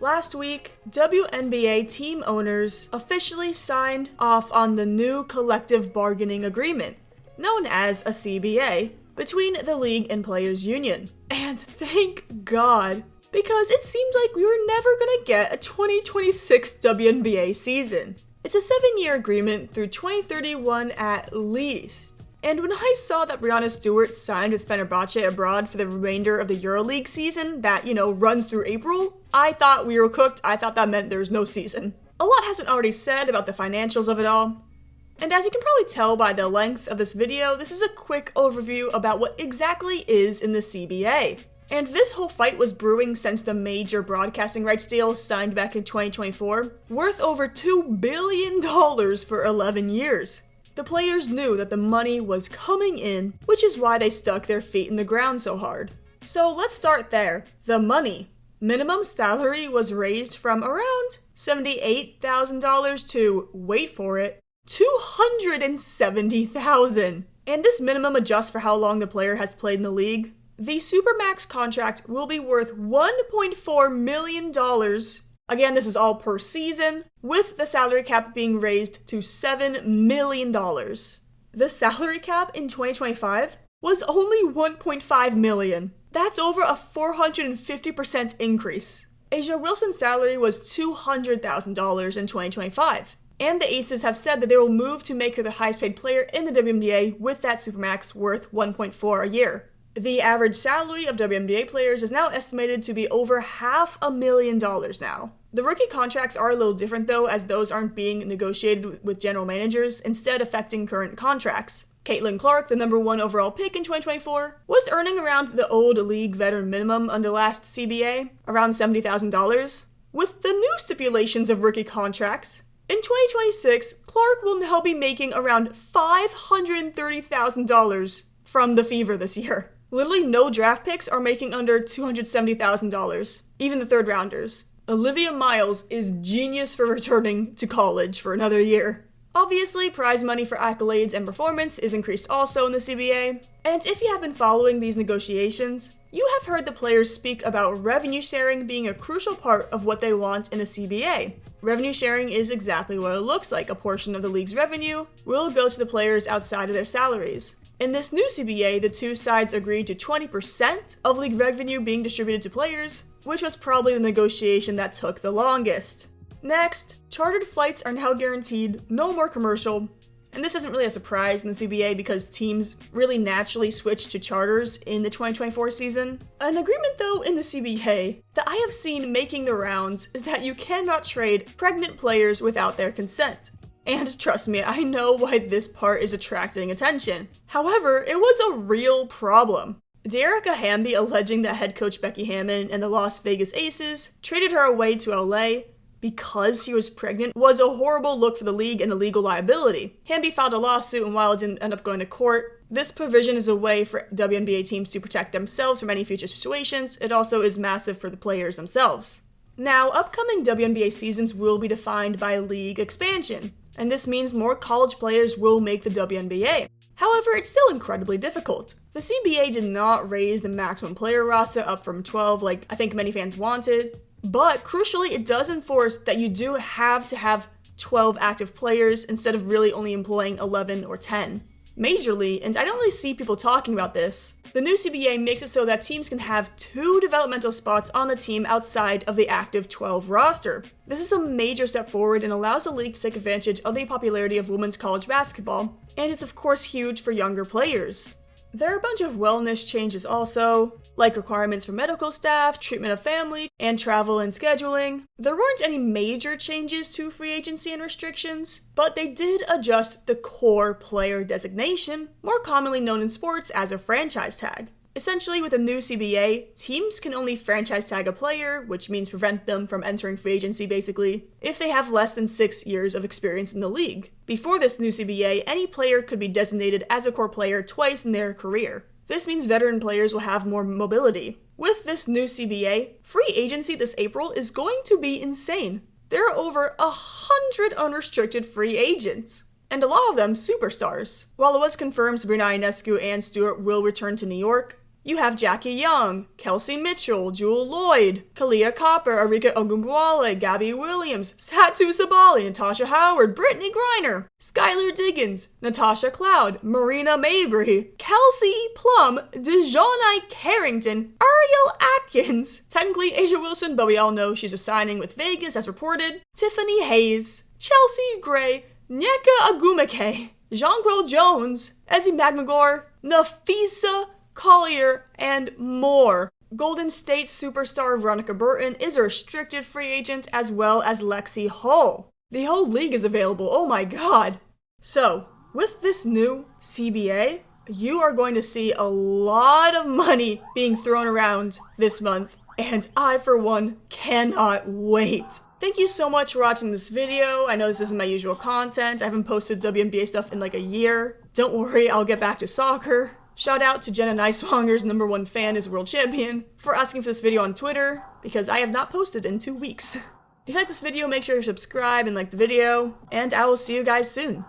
Last week, WNBA team owners officially signed off on the new collective bargaining agreement, known as a CBA, between the league and players' union. And thank God, because it seemed like we were never gonna get a 2026 WNBA season. It's a 7-year agreement through 2031 at least. And when I saw that Breanna Stewart signed with Fenerbahce abroad for the remainder of the EuroLeague season that, runs through April, I thought we were cooked. I thought that meant there was no season. A lot has been already said about the financials of it all. And as you can probably tell by the length of this video, this is a quick overview about what exactly is in the CBA. And this whole fight was brewing since the major broadcasting rights deal signed back in 2024, worth over $2 billion for 11 years. The players knew that the money was coming in, which is why they stuck their feet in the ground so hard. So let's start there. The money. Minimum salary was raised from around $78,000 to, wait for it, $270,000. And this minimum adjusts for how long the player has played in the league. The Supermax contract will be worth $1.4 million. Again, this is all per season, with the salary cap being raised to $7 million. The salary cap in 2025 was only $1.5 million. That's over a 450% increase. A'ja Wilson's salary was $200,000 in 2025. And the Aces have said that they will move to make her the highest paid player in the WNBA with that Supermax worth $1.4 a year. The average salary of WNBA players is now estimated to be over $500,000 now. The rookie contracts are a little different though, as those aren't being negotiated with general managers, instead affecting current contracts. Caitlin Clark, the number 1 overall pick in 2024, was earning around the old league veteran minimum under last CBA, around $70,000. With the new stipulations of rookie contracts, in 2026, Clark will now be making around $530,000 from the Fever this year. Literally no draft picks are making under $270,000, even the third rounders. Olivia Miles is genius for returning to college for another year. Obviously, prize money for accolades and performance is increased also in the CBA. And if you have been following these negotiations, you have heard the players speak about revenue sharing being a crucial part of what they want in a CBA. Revenue sharing is exactly what it looks like. A portion of the league's revenue will go to the players outside of their salaries. In this new CBA, the two sides agreed to 20% of league revenue being distributed to players, which was probably the negotiation that took the longest. Next, chartered flights are now guaranteed, no more commercial. And this isn't really a surprise in the CBA because teams really naturally switched to charters in the 2024 season. An agreement though in the CBA that I have seen making the rounds is that you cannot trade pregnant players without their consent. And trust me, I know why this part is attracting attention. However, it was a real problem. Dearica Hamby alleging that head coach Becky Hammon and the Las Vegas Aces traded her away to LA because she was pregnant was a horrible look for the league and a legal liability. Hamby filed a lawsuit, and while it didn't end up going to court, this provision is a way for WNBA teams to protect themselves from any future situations. It also is massive for the players themselves. Now, upcoming WNBA seasons will be defined by league expansion, and this means more college players will make the WNBA. However, it's still incredibly difficult. The CBA did not raise the maximum player roster up from 12 like I think many fans wanted, but crucially, it does enforce that you do have to have 12 active players instead of really only employing 11 or 10. Majorly, and I don't really see people talking about this, the new CBA makes it so that teams can have 2 developmental spots on the team outside of the active 12 roster. This is a major step forward and allows the league to take advantage of the popularity of women's college basketball, and it's of course huge for younger players. There are a bunch of wellness changes also, like requirements for medical staff, treatment of family, and travel and scheduling. There weren't any major changes to free agency and restrictions, but they did adjust the core player designation, more commonly known in sports as a franchise tag. Essentially, with a new CBA, teams can only franchise tag a player, which means prevent them from entering free agency basically, if they have less than 6 years of experience in the league. Before this new CBA, any player could be designated as a core player twice in their career. This means veteran players will have more mobility. With this new CBA, free agency this April is going to be insane. There are over 100 unrestricted free agents, and a lot of them superstars. While it was confirmed Sabrina Ionescu and Stewart will return to New York, You have Jackie Young, Kelsey Mitchell, Jewel Lloyd, Kalia Copper, Arika Ogunbowale, Gabby Williams, Satu Sabali, Natasha Howard, Brittany Griner, Skylar Diggins, Natasha Cloud, Marina Mabry, Kelsey Plum, Dejounai Carrington, Ariel Atkins, technically Asia Wilson, but we all know she's resigning with Vegas as reported, Tiffany Hayes, Chelsea Gray, Nneka Agumeke, Jonquil Jones, Ezzie Magmagor, Napheesa Collier, and more. Golden State superstar Veronica Burton is a restricted free agent, as well as Lexi Hull. The whole league is available, oh my god. So, with this new CBA, you are going to see a lot of money being thrown around this month, and I, for one, cannot wait. Thank you so much for watching this video. I know this isn't my usual content. I haven't posted WNBA stuff in like a year. Don't worry, I'll get back to soccer. Shout out to Jenna Neiswanger's #1 fan is world champion for asking for this video on Twitter, because I have not posted in 2 weeks. If you like this video, make sure to subscribe and like the video, and I will see you guys soon.